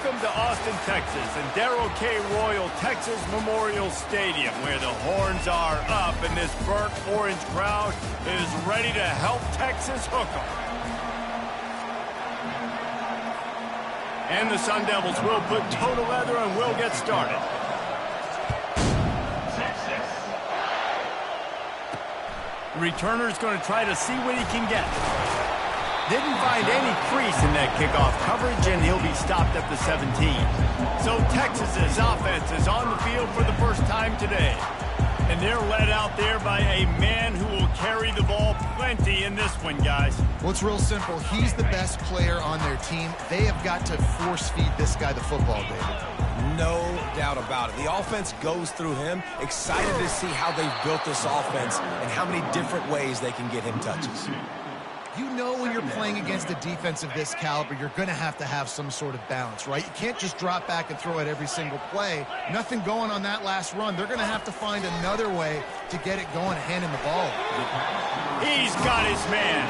Welcome to Austin, Texas, and Darrell K. Royal Texas Memorial Stadium, where the horns are up and this burnt orange crowd is ready to help Texas hook 'em. And the Sun Devils will put toe to leather and will get started. The returner's going to try to see what he can get. Didn't find any crease in that kickoff coverage, and he'll be stopped at the 17. So Texas's offense is on the field for the first time today. And they're led out there by a man who will carry the ball plenty in this one, guys. Well, it's real simple. He's the best player on their team. They have got to force-feed this guy the football, David. No doubt about it. The offense goes through him. Excited to see how they've built this offense and how many different ways they can get him touches. You know when you're playing against a defense of this caliber, you're going to have some sort of balance, right? You can't just drop back and throw it every single play. Nothing going on that last run. They're going to have to find another way to get it going, handing the ball. He's got his man.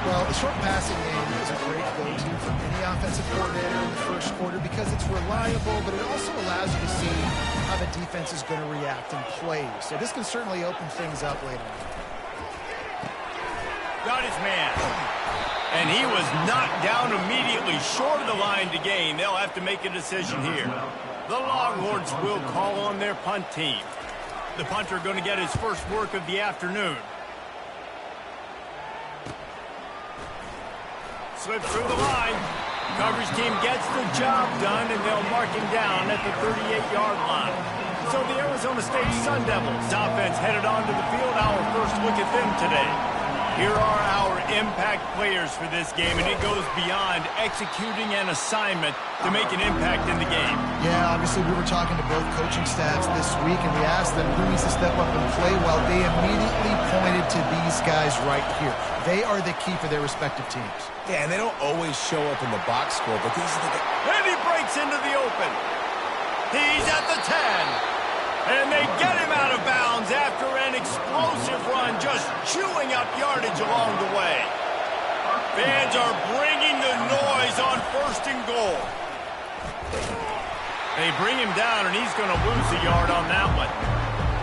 Well, the short passing game is a great go-to for any offensive coordinator in the first quarter because it's reliable, but it also allows you to see how the defense is going to react and play. So this can certainly open things up later on. Got his man. And he was knocked down immediately short of the line to gain. They'll have to make a decision here. The Longhorns will call on their punt team. The punter going to get his first work of the afternoon. Slips through the line. Coverage team gets the job done, and they'll mark him down at the 38-yard line. So the Arizona State Sun Devils offense headed onto the field. Our first look at them today. Here are our impact players for this game, and it goes beyond executing an assignment to make an impact in the game. Yeah, obviously we were talking to both coaching staffs this week, and we asked them who needs to step up and play well. They immediately pointed to these guys right here. They are the key for their respective teams. Yeah, and they don't always show up in the box score, but these are the guys. And he breaks into the open. He's at the 10. And they get him out of bounds after an explosive run, just chewing up yardage along the way. Fans are bringing the noise on 1st and goal. They bring him down, and he's going to lose a yard on that one.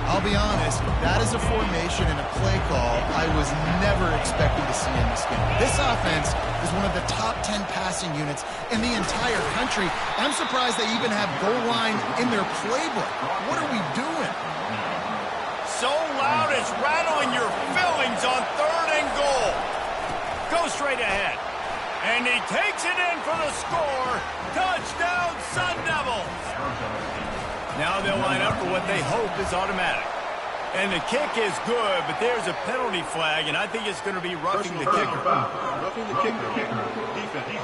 I'll be honest, that is a formation and a play call I was never expecting to see in this game. This offense is one of the top 10 passing units in the entire country. I'm surprised they even have goal line in their playbook. What are we doing? So loud it's rattling your fillings on 3rd and goal. Go straight ahead. And he takes it in for the score. Touchdown, Sun Devils. Now they'll line up for what they hope is automatic. And the kick is good, but there's a penalty flag, and I think it's going to be roughing the kicker. Roughing the kicker. Defense.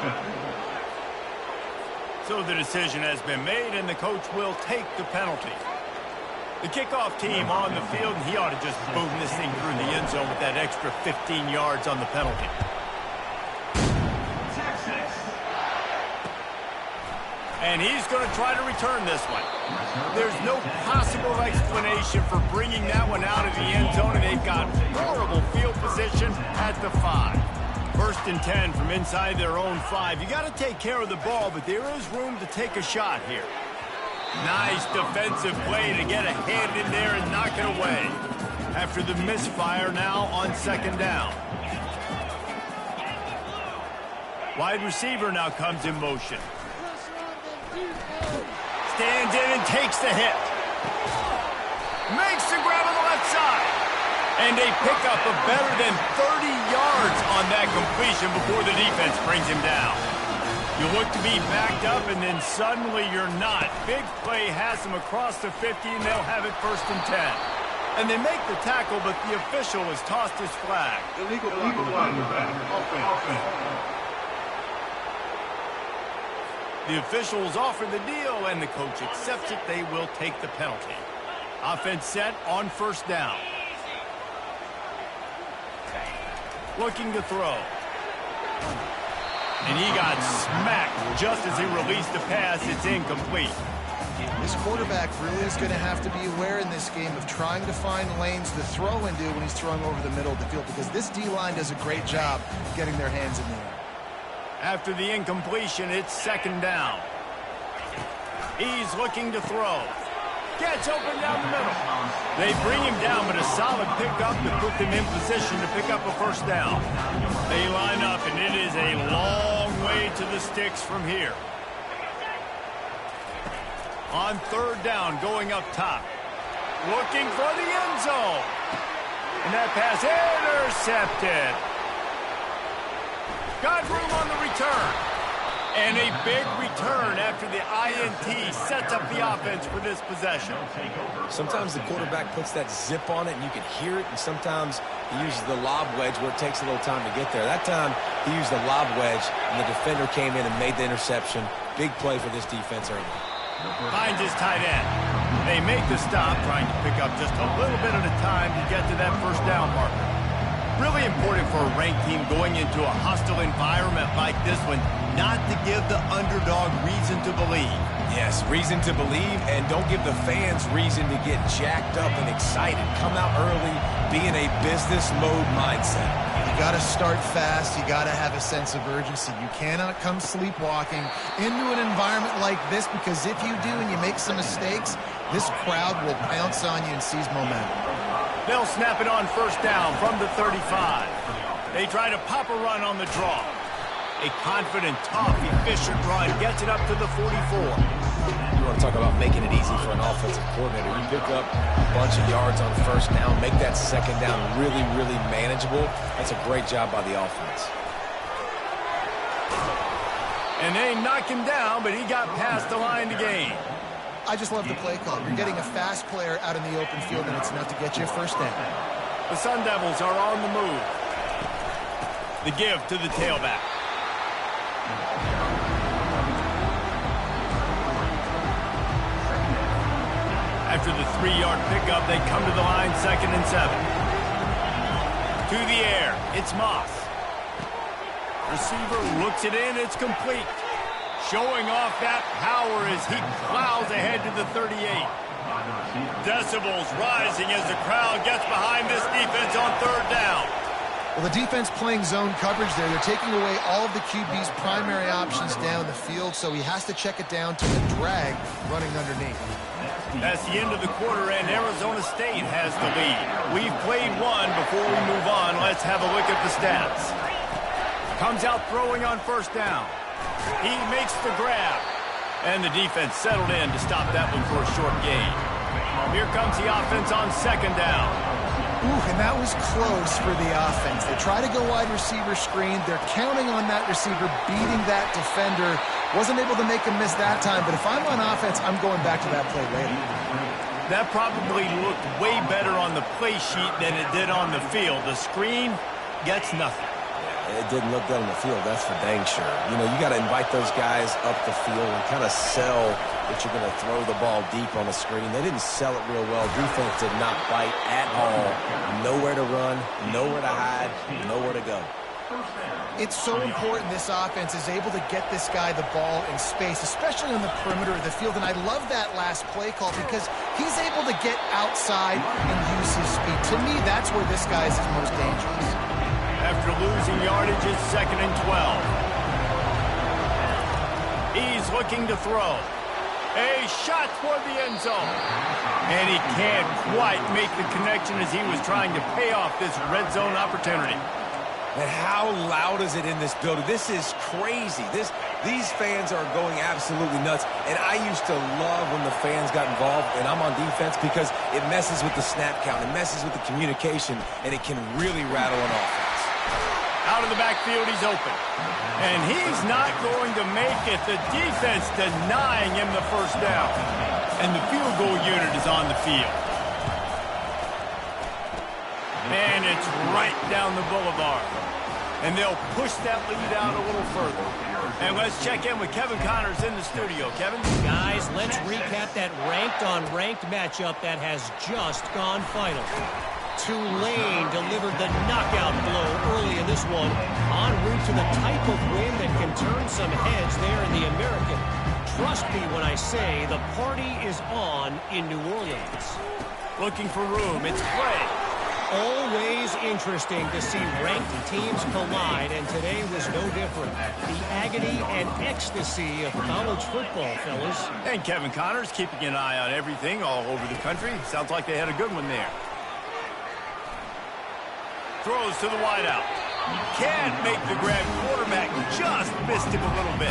So the decision has been made, and the coach will take the penalty. The kickoff team on the field, and he ought to just boom this thing through the end zone with that extra 15 yards on the penalty. And he's going to try to return this one. There's no possible explanation for bringing that one out of the end zone, and they've got horrible field position at the 5. 1st and 10 from inside their own 5. You got to take care of the ball, but there is room to take a shot here. Nice defensive play to get a hand in there and knock it away. After the misfire now on 2nd down. Wide receiver now comes in motion. Stands in and takes the hit. Makes the grab on the left side. And they pick up a better than 30 yards on that completion before the defense brings him down. You look to be backed up, and then suddenly you're not. Big play has them across the 50, and they'll have it 1st and 10. And they make the tackle, but the official has tossed his flag. Illegal line back. Offense. The officials offer the deal, and the coach accepts it. They will take the penalty. Offense set on 1st down. Looking to throw. And he got smacked just as he released the pass. It's incomplete. This quarterback really is going to have to be aware in this game of trying to find lanes to throw into when he's throwing over the middle of the field, because this D-line does a great job getting their hands in the air. After the incompletion, it's 2nd down. He's looking to throw. Gets open down the middle. They bring him down, but a solid pickup to put them in position to pick up a first down. They line up, and it is a long way to the sticks from here. On third down, going up top. Looking for the end zone. And that pass intercepted. Got room on the return. And a big return after the INT sets up the offense for this possession. Sometimes the quarterback puts that zip on it and you can hear it, and sometimes he uses the lob wedge where it takes a little time to get there. That time he used the lob wedge and the defender came in and made the interception. Big play for this defense early. Finds his tight end. They make the stop, trying to pick up just a little bit at a time to get to that first down marker. Really important for a ranked team going into a hostile environment like this one not to give the underdog reason to believe. Yes, reason to believe, and don't give the fans reason to get jacked up and excited. Come out early, be in a business mode mindset. You got to start fast. You got to have a sense of urgency. You cannot come sleepwalking into an environment like this, because if you do and you make some mistakes, this crowd will pounce on you and seize momentum. They'll snap it on first down from the 35. They try to pop a run on the draw. A confident, tough, efficient run gets it up to the 44. You want to talk about making it easy for an offensive coordinator. You pick up a bunch of yards on first down, make that second down really, really manageable. That's a great job by the offense. And they knock him down, but he got past the line to gain. I just love the play call. You're getting a fast player out in the open field, and it's enough to get you a first down. The Sun Devils are on the move. The give to the tailback. After the 3-yard pickup, they come to the line, 2nd and 7. To the air, it's Moss. Receiver looks it in, it's complete. Showing off that power as he plows ahead to the 38. Decibels rising as the crowd gets behind this defense on third down. Well, the defense playing zone coverage there. They're taking away all of the QB's primary options down the field, so he has to check it down to the drag running underneath. That's the end of the quarter, and Arizona State has the lead. We've played one. Before we move on, let's have a look at the stats. Comes out throwing on first down. He makes the grab. And the defense settled in to stop that one for a short gain. Here comes the offense on second down. Ooh, and that was close for the offense. They try to go wide receiver screen. They're counting on that receiver beating that defender. Wasn't able to make him miss that time, but if I'm on offense, I'm going back to that play later. That probably looked way better on the play sheet than it did on the field. The screen gets nothing. It didn't look good on the field, that's for dang sure. You know, you got to invite those guys up the field and kind of sell that you're going to throw the ball deep on the screen. They didn't sell it real well. Defense did not bite at all. Nowhere to run, nowhere to hide, nowhere to go. It's so important this offense is able to get this guy the ball in space, especially on the perimeter of the field. And I love that last play call because he's able to get outside and use his speed. To me, that's where this guy is his most dangerous. After losing yardage, it's 2nd and 12. He's looking to throw. A shot toward the end zone. And he can't quite make the connection as he was trying to pay off this red zone opportunity. And how loud is it in this building? This is crazy. These fans are going absolutely nuts. And I used to love when the fans got involved, and I'm on defense, because it messes with the snap count. It messes with the communication, and it can really rattle an offense. Out of the backfield, he's open. And he's not going to make it. The defense denying him the first down. And the field goal unit is on the field. And it's right down the boulevard. And they'll push that lead out a little further. And let's check in with Kevin Connors in the studio. Kevin? Guys, let's recap that ranked-on-ranked matchup that has just gone final. Tulane delivered the knockout blow early in this one, en route to the type of win that can turn some heads there in the American. Trust me when I say the party is on in New Orleans. Looking for room. It's play. Always interesting to see ranked teams collide, and today was no different. The agony and ecstasy of college football, fellas. And Kevin Connors keeping an eye on everything all over the country. Sounds like they had a good one there. Throws to the wideout. Can't make the grab. Quarterback just missed him a little bit.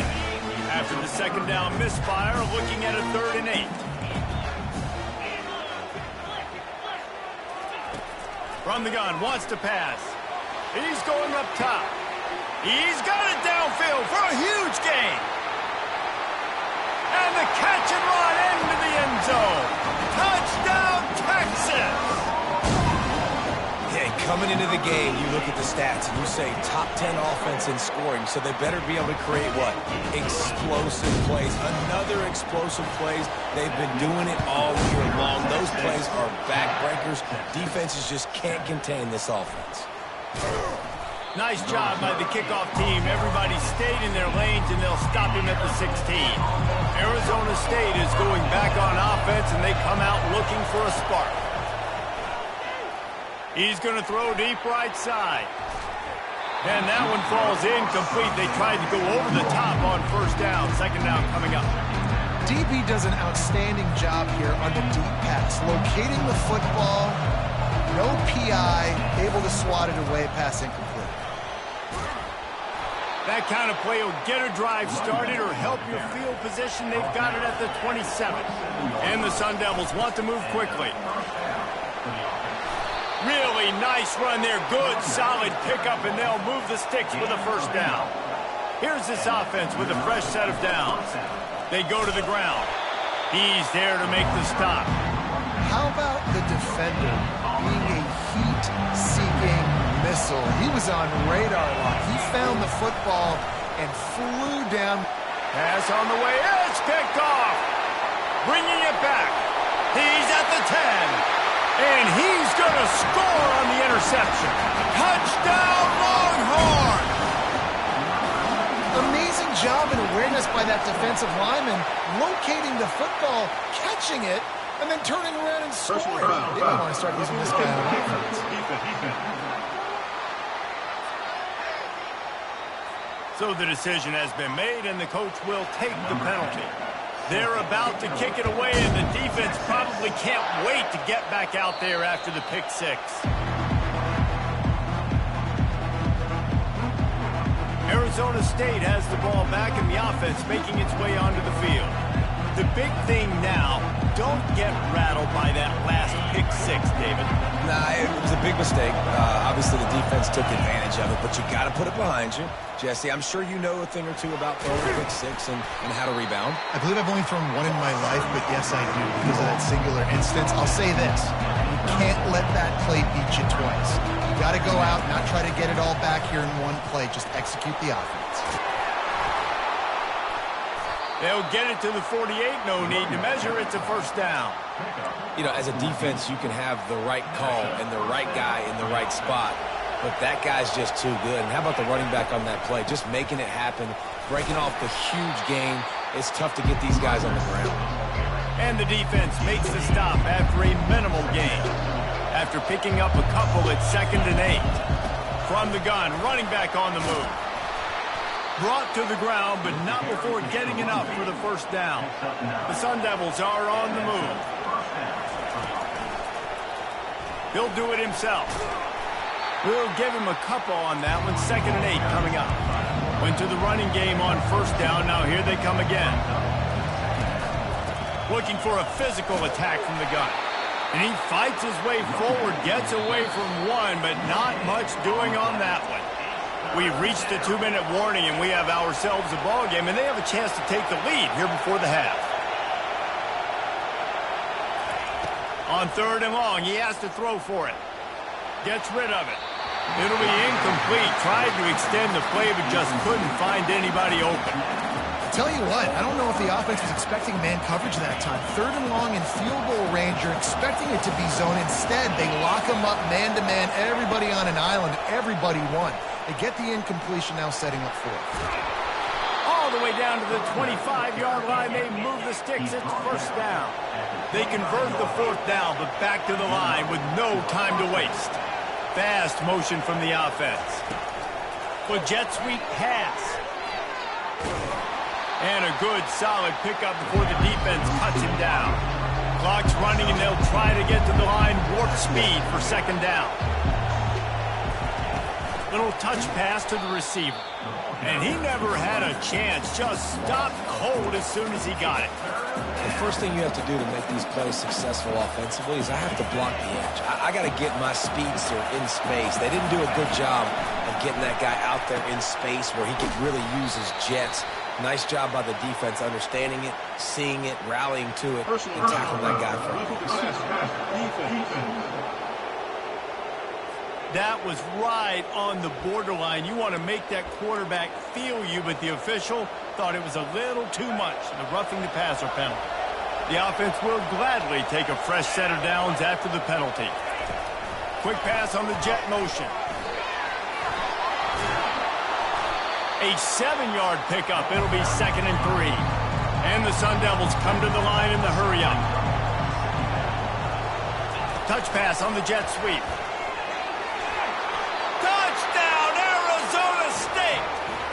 After the second down misfire, looking at a 3rd and 8. From the gun, wants to pass. He's going up top. He's got it downfield for a huge gain. And the catch and run into the end zone. Touchdown, Texas! Yeah, coming into the game, you look at the stats and you say top 10 offense in scoring, so they better be able to create what? Explosive plays. Another explosive plays. They've been doing it all year long. Those plays are backbreakers. Defenses just can't contain this offense. Nice job by the kickoff team. Everybody stayed in their lanes, and they'll stop him at the 16. Arizona State is going back on offense, and they come out looking for a spark. He's going to throw deep right side. And that one falls incomplete. They tried to go over the top on 1st down. 2nd down coming up. DB does an outstanding job here on the deep pass, locating the football, no PI, able to swat it away, pass incomplete. That kind of play will get a drive started or help your field position. They've got it at the 27. And the Sun Devils want to move quickly. Really nice run there. Good, solid pickup, and they'll move the sticks with a 1st down. Here's this offense with a fresh set of downs. They go to the ground. He's there to make the stop. How about the defender being a heat-seeking missile? He was on radar lock. He found the football and flew down. Pass on the way. It's picked off. Bringing it back. He's at the 10. And he's going to score on the interception. Touchdown, Longhorn! Amazing job and awareness by that defensive lineman, locating the football, catching it, and then turning around and scoring. They don't want to start using this guy on offense. So the decision has been made, and the coach will take the penalty. They're about to kick it away, and the defense probably can't wait to get back out there after the pick 6. Arizona State has the ball back, and the offense making its way onto the field. The big thing now, don't get rattled by that last pick 6, David. Nah, it was a big mistake. Obviously, the defense took advantage of it, but you got to put it behind you. Jesse, I'm sure you know a thing or two about throwing a pick 6 and how to rebound. I believe I've only thrown one in my life, but yes, I do because of that singular instance. I'll say this. You can't let that play beat you twice. You got to go out, not try to get it all back here in one play. Just execute the offense. They'll get it to the 48. No need to measure. It's a 1st down. You know, as a defense, you can have the right call and the right guy in the right spot, but that guy's just too good. And how about the running back on that play? Just making it happen, breaking off the huge gain. It's tough to get these guys on the ground. And the defense makes the stop after a minimal gain. After picking up a couple at 2nd and 8. From the gun, running back on the move. Brought to the ground, but not before getting enough for the 1st down. The Sun Devils are on the move. He'll do it himself. We'll give him a couple on that one. 2nd and 8 coming up. Went to the running game on 1st down. Now here they come again. Looking for a physical attack from the gun. And he fights his way forward, gets away from one, but not much doing on that one. We've reached the 2-minute warning, and we have ourselves a ball game, and they have a chance to take the lead here before the half. On 3rd and long, he has to throw for it. Gets rid of it. It'll be incomplete. Tried to extend the play, but just couldn't find anybody open. Tell you what, I don't know if the offense was expecting man coverage that time. 3rd and long in field goal range, you're expecting it to be zone. Instead, they lock them up man-to-man, everybody on an island, everybody won. They get the incompletion, now setting up 4th. All the way down to the 25-yard line, they move the sticks, it's 1st down. They convert the 4th down, but back to the line with no time to waste. fast motion from the offense. For jet sweep pass. And a good, solid pickup before the defense cuts him down. Clock's running, and they'll try to get to the line warp speed for second down. Little touch pass to the receiver. And he never had a chance. Just stopped cold as soon as he got it. The first thing you have to do to make these plays successful offensively is I have to block the edge. I got to get my speedster in space. They didn't do a good job of getting that guy out there in space where he could really use his jets. Nice job by the defense understanding it, seeing it, rallying to it, and tackling that guy for That was right on the borderline. You want to make that quarterback feel you, but the official thought it was a little too much, the roughing the passer penalty. The offense will gladly take a fresh set of downs after the penalty. Quick pass on the jet motion. A 7-yard pickup. It'll be 2nd and 3. And the Sun Devils come to the line in the hurry-up. Touch pass on the jet sweep. Touchdown, Arizona State!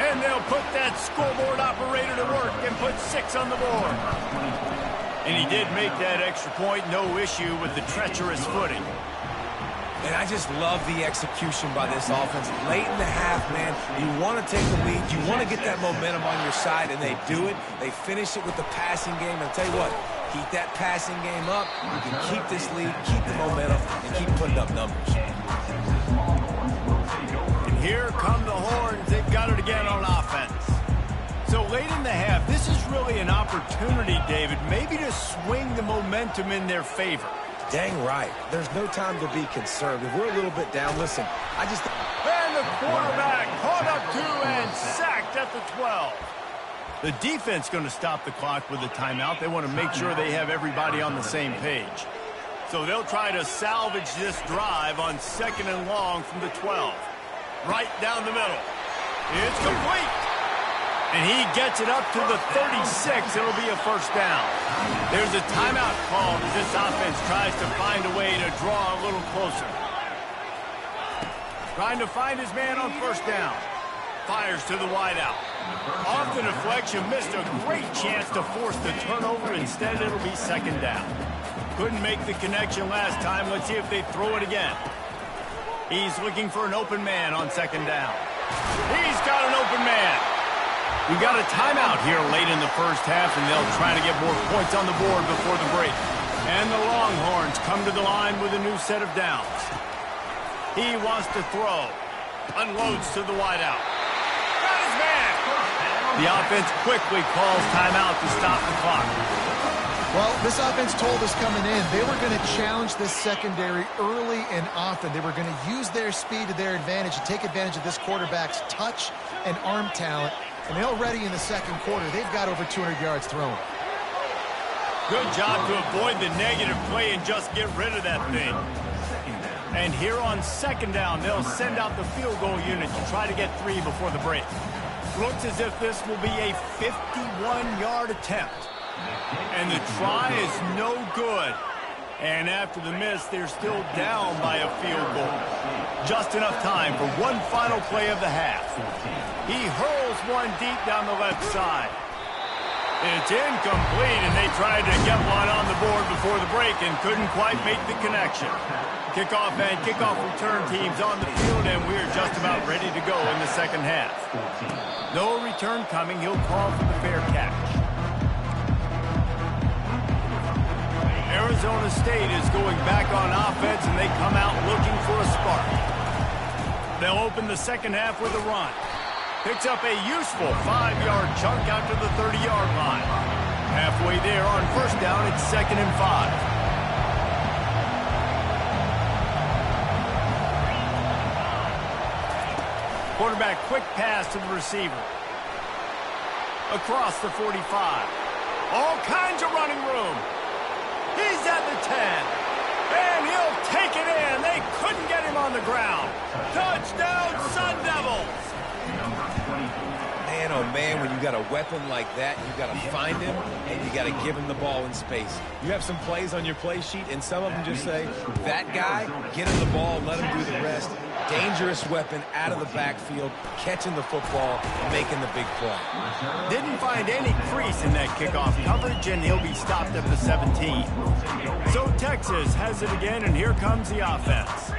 And they'll put that scoreboard operator to work and put 6 on the board. And he did make that extra point. No issue with the treacherous footing. And I just love the execution by this offense. Late in the half, man, you want to take the lead. You want to get that momentum on your side, and they do it. They finish it with the passing game. And I'll tell you what, keep that passing game up. You can keep this lead, keep the momentum, and keep putting up numbers. And here come the horns. They've got it again on offense. So late in the half, this is really an opportunity, David, maybe to swing the momentum in their favor. Dang right. There's no time to be concerned. If we're a little bit down, listen, I just... And the quarterback caught up to and sacked at the 12. The defense going to stop the clock with a timeout. They want to make sure they have everybody on the same page. So they'll try to salvage this drive on 2nd and long from the 12. Right down the middle. It's complete. And he gets it up to the 36. It'll be a first down. There's a timeout call as this offense tries to find a way to draw a little closer. Trying to find his man on first down. Fires to the wideout. Off the deflection, missed a great chance to force the turnover. Instead, it'll be 2nd down. Couldn't make the connection last time. Let's see if they throw it again. He's looking for an open man on 2nd down. He's got an open man. We got a timeout here late in the first half, and they'll try to get more points on the board before the break. And the Longhorns come to the line with a new set of downs. He wants to throw. Unloads to the wideout. Got his man. The offense quickly calls timeout to stop the clock. Well, this offense told us coming in they were going to challenge this secondary early and often. They were going to use their speed to their advantage and take advantage of this quarterback's touch and arm talent. And already in the second quarter, they've got over 200 yards thrown. Good job to avoid the negative play and just get rid of that thing. And here on 2nd down, they'll send out the field goal unit to try to get 3 before the break. Looks as if this will be a 51-yard attempt. And the try is no good. And after the miss, they're still down by a field goal. Just enough time for one final play of the half. He hurls one deep down the left side. It's incomplete, and they tried to get one on the board before the break and couldn't quite make the connection. Kickoff and kickoff return teams on the field, and we're just about ready to go in the second half. No return coming. He'll call for the fair catch. Arizona State is going back on offense, and they come out looking for a spark. They'll open the second half with a run. Picks up a useful 5-yard chunk out to the 30-yard line. Halfway there on first down, it's 2nd and 5. Quarterback quick pass to the receiver. Across the 45. All kinds of running room. He's at the 10. And he'll take it in. They couldn't get him on the ground. Touchdown, Sun Devils. Man, oh man, when you got a weapon like that, you got to find him and you got to give him the ball in space. You have some plays on your play sheet, and some of them just say, that guy, get him the ball, let him do the rest. Dangerous weapon out of the backfield, catching the football, making the big play. Didn't find any crease in that kickoff coverage, and he'll be stopped at the 17. So Texas has it again, and here comes the offense.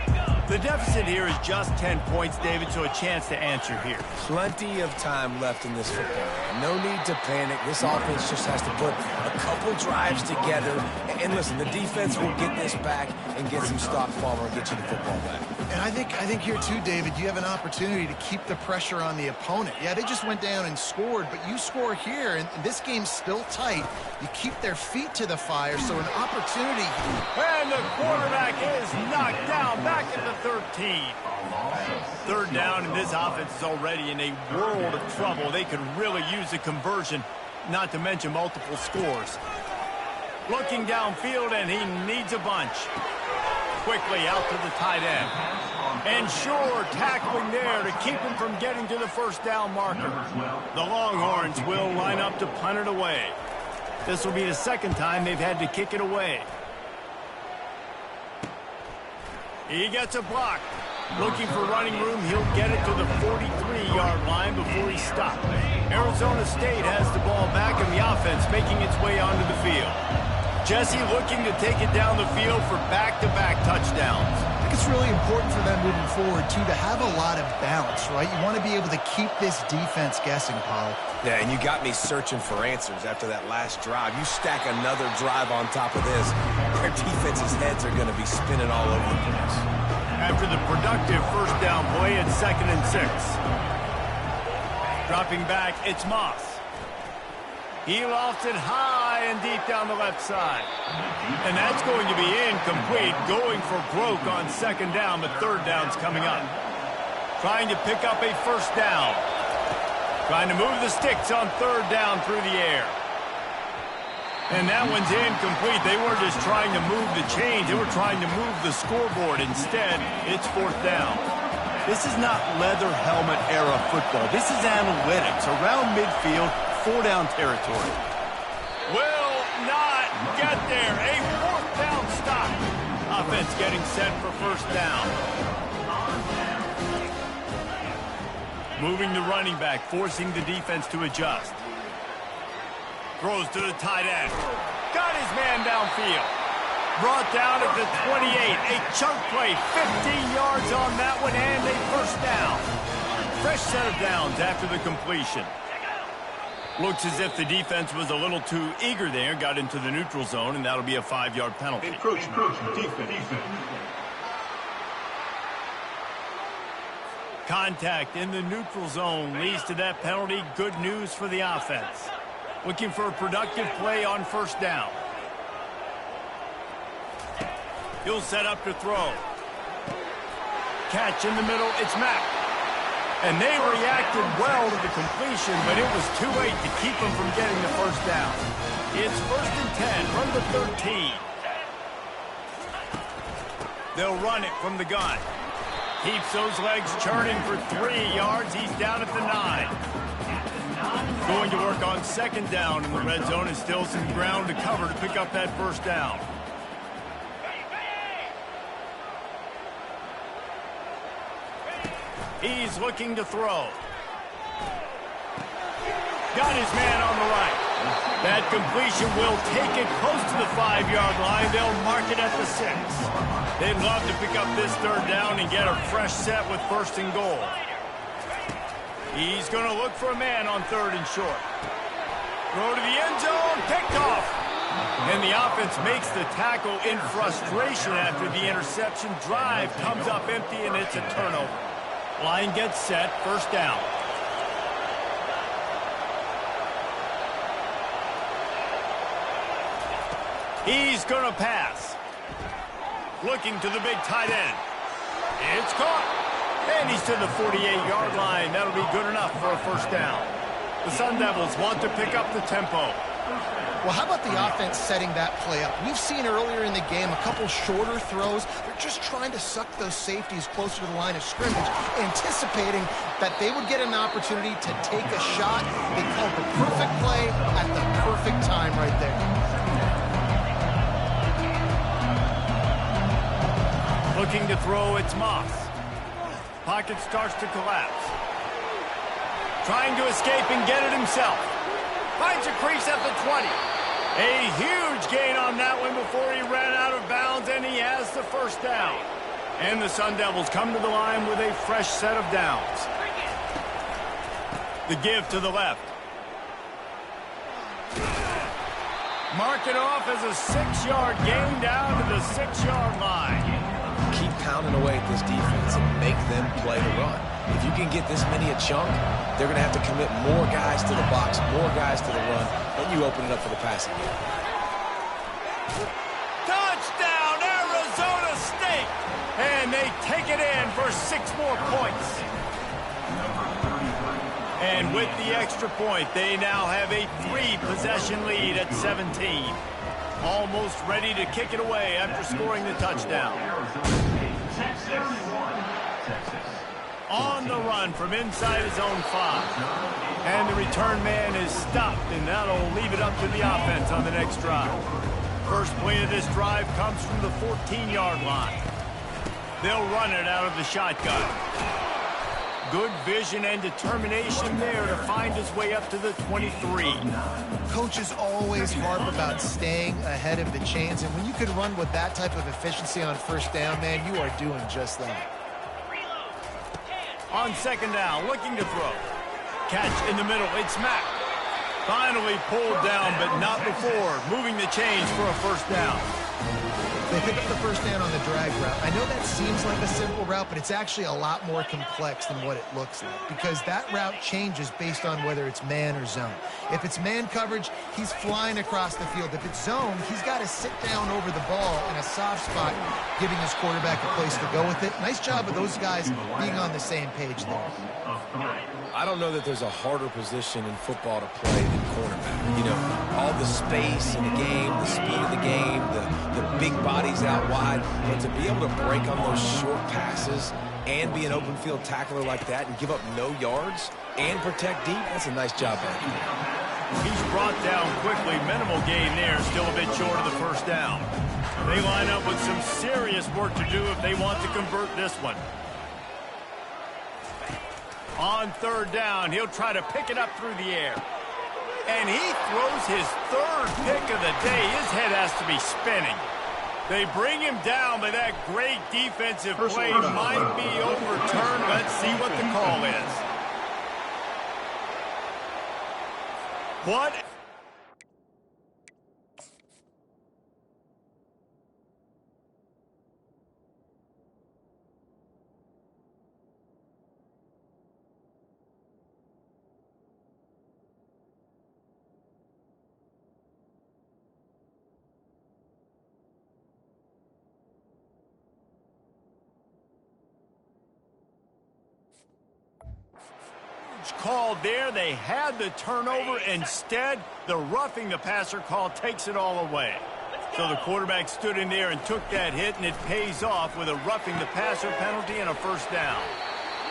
The deficit here is just 10 points, David, so a chance to answer here. Plenty of time left in this football. No need to panic. This offense just has to put a couple drives together. And listen, the defense will get this back and get some stops, Palmer, and get you the football back. And I think here too, David, you have an opportunity to keep the pressure on the opponent. Yeah, they just went down and scored, but you score here, and this game's still tight. You keep their feet to the fire, so an opportunity. And the quarterback is knocked down back at the 13. Third down, and this offense is already in a world of trouble. They could really use a conversion, not to mention multiple scores. Looking downfield, and he needs a bunch. Quickly out to the tight end. And sure, tackling there to keep him from getting to the first down marker. The Longhorns will line up to punt it away. This will be the second time they've had to kick it away. He gets a block. Looking for running room, he'll get it to the 43-yard line before he's stopped. Arizona State has the ball back, and the offense making its way onto the field. Jesse looking to take it down the field for back-to-back touchdowns. I think it's really important for them moving forward, too, to have a lot of balance, right? You want to be able to keep this defense guessing, Paul. Yeah, and you got me searching for answers after that last drive. You stack another drive on top of this, their defense's heads are going to be spinning all over the place. After the productive first down play, it's 2nd and 6. Dropping back, it's Moss. He lofts it high and deep down the left side. And that's going to be incomplete, going for broke on 2nd down, but 3rd down's coming up. Trying to pick up a first down. Trying to move the sticks on 3rd down through the air. And that one's incomplete. They weren't just trying to move the chains. They were trying to move the scoreboard. Instead, it's 4th down. This is not leather helmet era football. This is analytics. Around midfield, 4-down territory. Will not get there. A 4th down stop. Offense getting set for first down. Moving the running back, forcing the defense to adjust. Throws to the tight end. Got his man downfield. Brought down at the 28. A chunk play, 15 yards on that one, and a first down. Fresh set of downs after the completion. Looks as if the defense was a little too eager there, got into the neutral zone, and that'll be a 5-yard penalty. Encroachment, defense. Contact in the neutral zone leads to that penalty. Good news for the offense. Looking for a productive play on first down. He'll set up to throw. Catch in the middle, it's Mack. And they reacted well to the completion, but it was too late to keep them from getting the first down. It's 1st and 10 from the 13. They'll run it from the gun. Keeps those legs churning for 3 yards. He's down at the 9. Going to work on 2nd down in the red zone, and still some ground to cover to pick up that first down. He's looking to throw. Got his man on the right. That completion will take it close to the 5-yard line. They'll mark it at the 6. They'd love to pick up this 3rd down and get a fresh set with 1st and goal. He's going to look for a man on 3rd and short. Throw to the end zone, picked off. And the offense makes the tackle in frustration after the interception. Drive comes up empty, and it's a turnover. Line gets set, 1st down. He's going to pass. Looking to the big tight end. It's caught. And he's to the 48-yard line. That'll be good enough for a first down. The Sun Devils want to pick up the tempo. Well, how about the offense setting that play up? We've seen earlier in the game a couple shorter throws. They're just trying to suck those safeties closer to the line of scrimmage, anticipating that they would get an opportunity to take a shot. They called the perfect play at the perfect time right there. Looking to throw, it's Moss. Pocket starts to collapse. Trying to escape and get it himself. Finds a crease at the 20. A huge gain on that one before he ran out of bounds, and he has the first down. And the Sun Devils come to the line with a fresh set of downs. The give to the left. Mark it off as a 6-yard gain down to the 6-yard line. Keep pounding away at this defense and make them play the run. If you can get this many a chunk, they're going to have to commit more guys to the box, more guys to the run. Then you open it up for the passing game. Touchdown, Arizona State! And they take it in for 6 more points. And with the extra point, they now have a 3-possession lead at 17. Almost ready to kick it away after scoring the touchdown. On the run from inside his own 5. And the return man is stopped, and that'll leave it up to the offense on the next drive. First play of this drive comes from the 14-yard line. They'll run it out of the shotgun. Good vision and determination there to find his way up to the 23. Coaches always harp about staying ahead of the chains, and when you can run with that type of efficiency on first down, man, you are doing just that. On second down, looking to throw. Catch in the middle, it's Mack. Finally pulled down, but not before moving the chains for a first down. They pick up the first down on the drag route. I know that seems like a simple route, but it's actually a lot more complex than what it looks like, because that route changes based on whether it's man or zone. If it's man coverage, he's flying across the field. If it's zone, he's got to sit down over the ball in a soft spot, giving his quarterback a place to go with it. Nice job of those guys being on the same page there. I don't know that there's a harder position in football to play than quarterback. You know, all the space in the game, the speed of the game, the big bodies out wide. But to be able to break on those short passes and be an open field tackler like that and give up no yards and protect deep, that's a nice job back there. He's brought down quickly. Minimal gain there, still a bit short of the first down. They line up with some serious work to do if they want to convert this one. On third down, he'll try to pick it up through the air. And he throws his 3rd pick of the day. His head has to be spinning. They bring him down, but that great defensive play might be overturned. Let's see what the call is. What? Called there. They had the turnover. Instead, the roughing the passer call takes it all away. So the quarterback stood in there and took that hit, and it pays off with a roughing the passer penalty and a first down.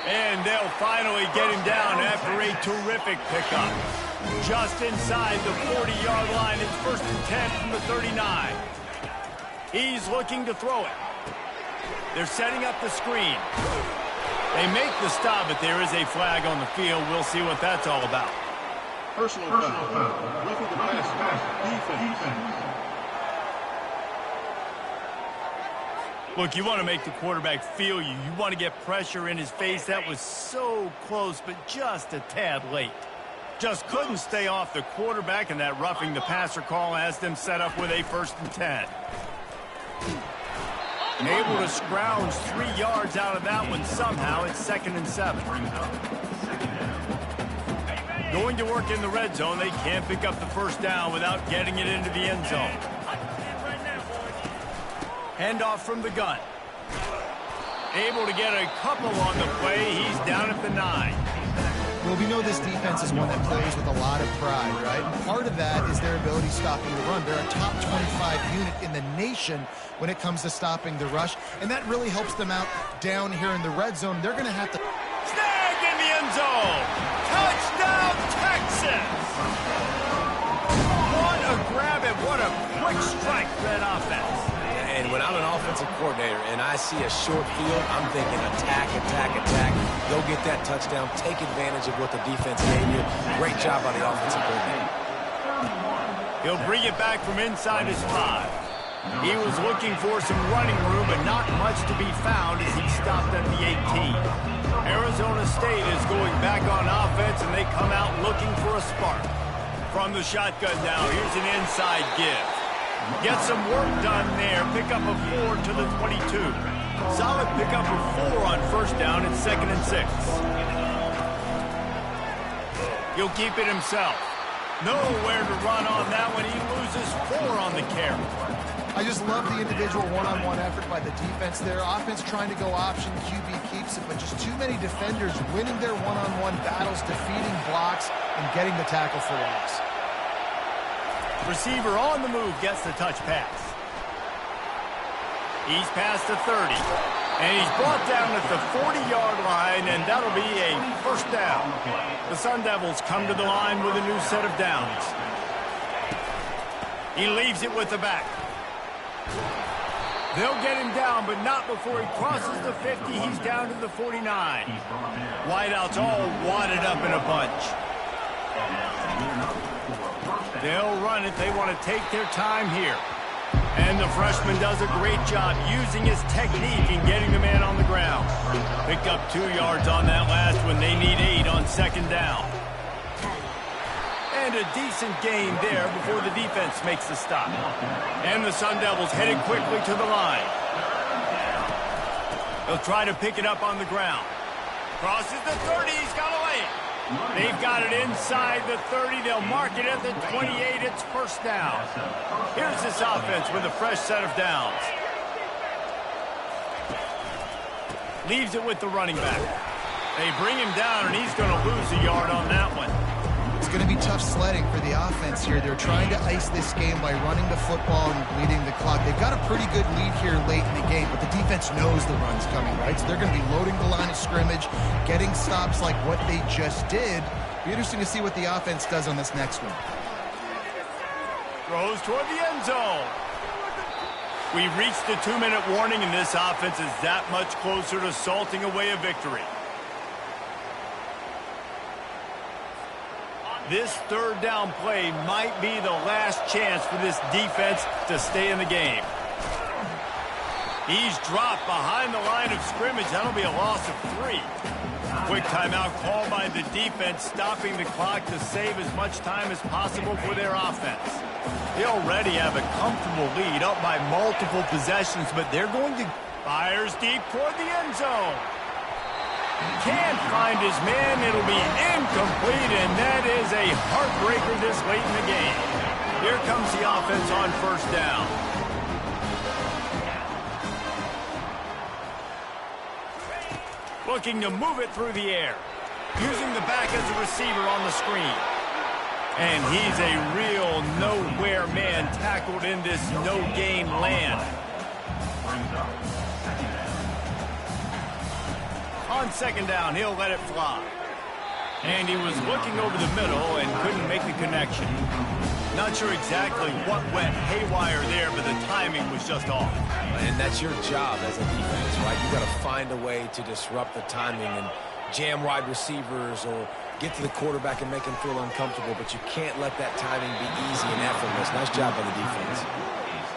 And they'll finally get him down after a terrific pickup. Just inside the 40-yard line. It's 1st and 10 from the 39. He's looking to throw it. They're setting up the screen. They make the stop, but there is a flag on the field. We'll see what that's all about. Personal foul. Roughing the passer. Defense. Look, you want to make the quarterback feel you. You want to get pressure in his face. That was so close, but just a tad late. Just couldn't stay off the quarterback, and that roughing the passer call has them set up with a 1st and 10. Able to scrounge 3 yards out of that one somehow. It's 2nd and 7. Going to work in the red zone. They can't pick up the first down without getting it into the end zone. Handoff from the gun. Able to get a couple on the play. He's down at the 9. Well, we know this defense is one that plays with a lot of pride, right? And part of that is their ability stopping the run. They're a top 25 unit in the nation when it comes to stopping the rush, and that really helps them out down here in the red zone. They're going to have to... Snag in the end zone! Touchdown, Texas! What a grab and what a quick strike for that offense. And when I'm an offensive coordinator and I see a short field, I'm thinking attack, attack, attack. Go get that touchdown. Take advantage of what the defense gave you. Great job by the offensive coordinator. He'll bring it back from inside his 5. He was looking for some running room, but not much to be found as he stopped at the 18. Arizona State is going back on offense, and they come out looking for a spark. From the shotgun now, here's an inside give. Get some work done there. Pick up a 4 to the 22. Solid pickup of 4 on first down and 2nd and 6. He'll keep it himself. Nowhere to run on that one. He loses 4 on the carry. I just love the individual one-on-one effort by the defense there. Offense trying to go option, QB keeps it, but just too many defenders winning their one-on-one battles, defeating blocks, and getting the tackle for loss. Receiver on the move gets the touch pass. He's past the 30. And he's brought down at the 40-yard line, and that'll be a first down. The Sun Devils come to the line with a new set of downs. He leaves it with the back. They'll get him down, but not before he crosses the 50. He's down to the 49. Wideouts all wadded up in a bunch. They'll run it. They want to take their time here. And the freshman does a great job using his technique and getting the man on the ground. Pick up 2 yards on that last one. They need 8 on 2nd down. And a decent gain there before the defense makes the stop. And the Sun Devils headed quickly to the line. They'll try to pick it up on the ground. Crosses the 30. He's got to lay it. They've got it inside the 30. They'll mark it at the 28. It's first down. Here's this offense with a fresh set of downs. Leaves it with the running back. They bring him down, and he's going to lose a yard on that one. It's going to be tough sledding for the offense here. They're trying to ice this game by running the football and bleeding the clock. They've got a pretty good lead here late in the game, but the defense knows the run's coming, right? So they're going to be loading the line of scrimmage, getting stops like what they just did. Be interesting to see what the offense does on this next one. Throws toward the end zone. We've reached the 2-minute warning, and this offense is that much closer to salting away a victory. This 3rd down play might be the last chance for this defense to stay in the game. He's dropped behind the line of scrimmage. That'll be a loss of 3. Quick timeout called by the defense, stopping the clock to save as much time as possible for their offense. They already have a comfortable lead, up by multiple possessions, but they're going to... Fires deep toward the end zone. Can't find his man. It'll be incomplete, and that is a heartbreaker this late in the game. Here comes the offense on first down. Looking to move it through the air. Using the back as a receiver on the screen. And he's a real nowhere man tackled in this no-gain land. On 2nd down, he'll let it fly. And he was looking over the middle and couldn't make the connection. Not sure exactly what went haywire there, but the timing was just off. And that's your job as a defense, right? You got to find a way to disrupt the timing and jam wide receivers or get to the quarterback and make him feel uncomfortable, but you can't let that timing be easy and effortless. Nice job by the defense.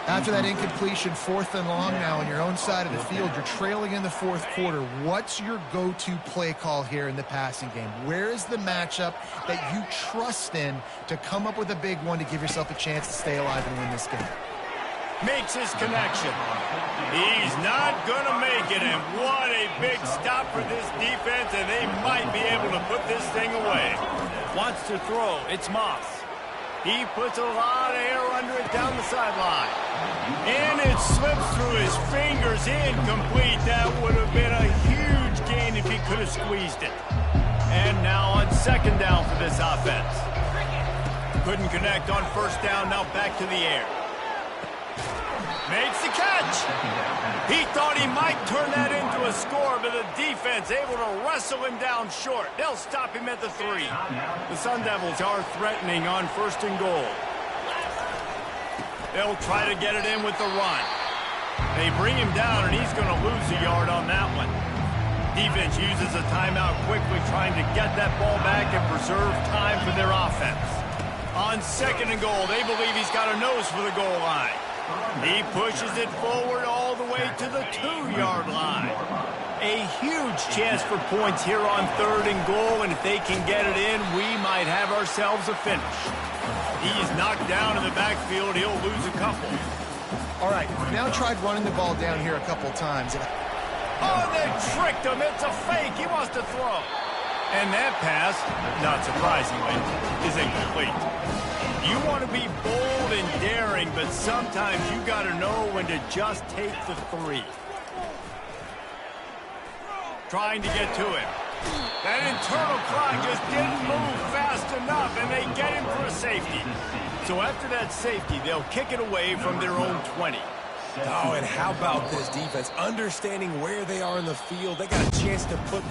After that incompletion, 4th and long now on your own side of the field, you're trailing in the 4th quarter. What's your go-to play call here in the passing game? Where is the matchup that you trust in to come up with a big one to give yourself a chance to stay alive and win this game? Makes his connection. He's not going to make it, and what a big stop for this defense, and they might be able to put this thing away. Wants to throw. It's Moss. He puts a lot of air under it down the sideline. And it slips through his fingers, incomplete. That would have been a huge gain if he could have squeezed it. And now on second down for this offense. Couldn't connect on first down, now back to the air. Makes the catch. He thought he might turn that into a score, but the defense able to wrestle him down short. They'll stop him at the 3. The Sun Devils are threatening on first and goal. They'll try to get it in with the run. They bring him down, and he's going to lose a yard on that one. Defense uses a timeout quickly, trying to get that ball back and preserve time for their offense. On second and goal, they believe he's got a nose for the goal line. He pushes it forward all the way to the 2-yard line. A huge chance for points here on third and goal, and if they can get it in, we might have ourselves a finish. He's knocked down in the backfield. He'll lose a couple. All right, now tried running the ball down here a couple times. Oh, they tricked him. It's a fake. He wants to throw. And that pass, not surprisingly, is incomplete. You want to be bold and daring, but sometimes you got to know when to just take the 3. Trying to get to him. That internal clock just didn't move fast enough, and they get him for a safety. So after that safety, they'll kick it away from their own 20. Oh, and how about this defense? Understanding where they are in the field, they got a chance to put